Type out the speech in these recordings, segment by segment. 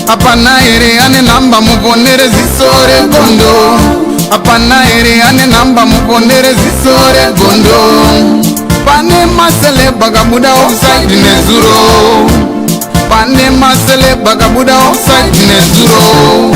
Apana ere ane namba mubonere zisore gondo. Apana ere ane namba mubonere zisore gondo. Pane masele bagabuda offside nezuro. Pane masele bagabuda offside nezuro.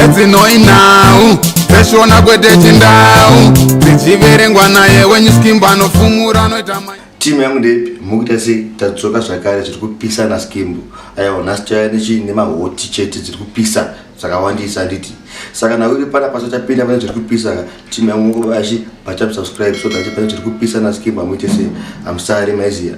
Eti noi now. Peshona kwete chindau. Tichiverengwa naye wenyuskimba no fumura no itama. Timu yangu ndepi mukuta si tatsoka zvakare zviri kupisa na skimbo. Aiwa nasichaya nechine mahoti chete zviri kupisa zvakawandisa handiti. Saka nawe uri pana paso tapinda pane zviri kupisa timu yangu vachi subscribe so that pane zviri kupisa na skimbo amuite se amsari maiziya.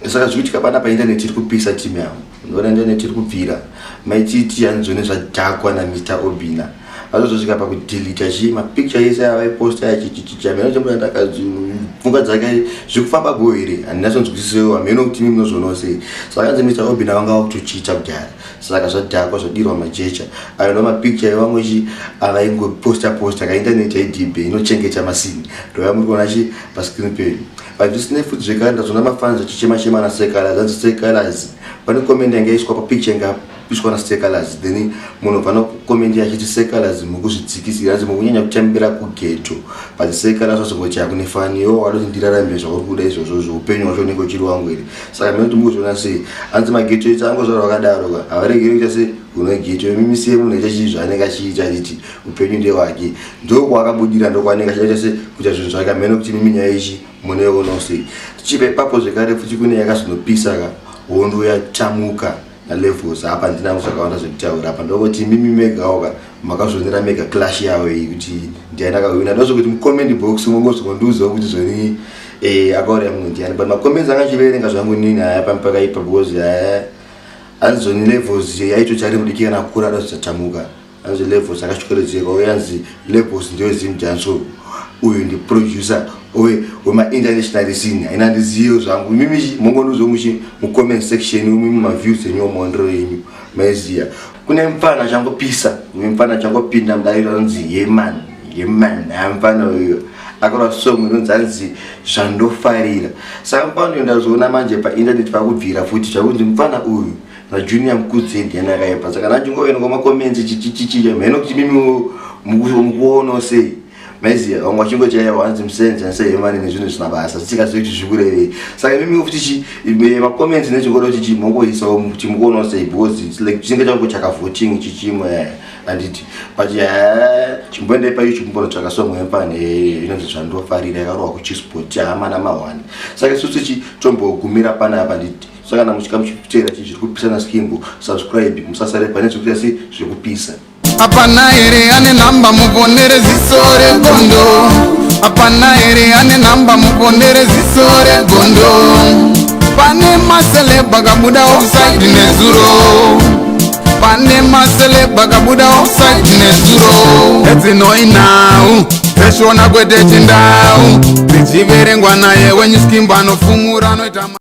Saka zvikuitika pana pa internet iri kupisa timu yangu. Ndona internet iri kubvira. Maititi yanzone zvadhakwa na Mr. Obina. Azozosvika pakudelete chi mapicture yese avaiposta yachichicha meno chembo ndakazvunga dzake zvikufamba goire handinasonzwisisewo hameno kuti mimi munozvionawo sei. Saka anzi Mr. Obina vanga vakutochiita kudhara saka zvadhakwa zvadirwa majecha ayo ndo mapicture vamwe chi avaingoposta kainternet yaidhibhe inochengeta masini ndoya muri kuona chi pascreen penyu pazvisine futi zvekare ndazvona mafans achichema na Sekalazi anzi Sekalazi pane comment yanga iswa papicture yanga iswa na Sekalazi then munhu vano comment yachiti Sekalazi mukuzvidzikisira anzi mukunyanya kutambira kugeto but Sekalazi zvozongocha kune fani yo waloti ndirarambe zvauri kuda izvozvo upenyu hwacho neko chiri wangu ere. Saka mimi ndimuzvona sei anzi mageto echango zvaro wakadaro ka avaregeri kuti se una geto mimi siye munhu echachi zvanenge achiita liti upenyu ndewake ndo kwakabudira ndo kwanenge achiita se kuti zvinhu zvake meno kuti mimi nyaya ichi muneono sei tichipe papo zvekare futi kune yakazvinopisa ka hondo yatamuka na levels apa ndina musakawanda zvekutaura apa ndokoti mimi megaoka makazvonera mega clash yawe kuti ndiana kawina ndozo kuti mu comment box mongozonduza kuti zvoni akaora munhu ndiani but ma comments anga chiverenga zvangu nini apa mpaka ipa because anzoni levels yaito chari mudikira na kura ndozatamuka anzi levels akashikoredzeka uyanzi levels ndio zimjanso uyu ndi producer wema international scene haina ndiziyo zvangu mimi mongonuzo mu comment section mimi ma views enyo mondro yenyu maiziya kune mfana changopisa mfana changopinda mdairo anzi yeman amfana uyo akora song inonzi zvandofarira saka mfana ndazona manje pa internet pakubvira futi chakunzi mfana uyu na Junior Mkudzi ndiana akaipa saka nachingoenda kwa comments chichichicha meno kuti mimi mukuona sei maiziya wamwe chingochaya wanzi msenze nseye mani nezvinhu zvinabasa sikazoti zvikurei saka mimi kuti ma comments nechingoro chichi mongoisa kuti mukuona sei because like chinge changu chakavoting chichimwe anditi but chimbonde pa YouTube mbono chakasomwe pane inonzi zvandofarira yakarwa ku Chisport amana mawani saka isusu chi tombogumira pana apa nditi saka namuchika muchipitera chiri kupisa na skimbo subscribe musasare pane zvekuita sei zviri kupisa. Apana ere ane namba mubonere zisore gondo. Apana ere ane namba mubonere zisore gondo. Pane masele bagabuda offside nezuro. Pane masele bagabuda offside nezuro. Eti noi now. Peshona kwete chindau. Tichiverengwa naye wenyuskimba no fumura no itama.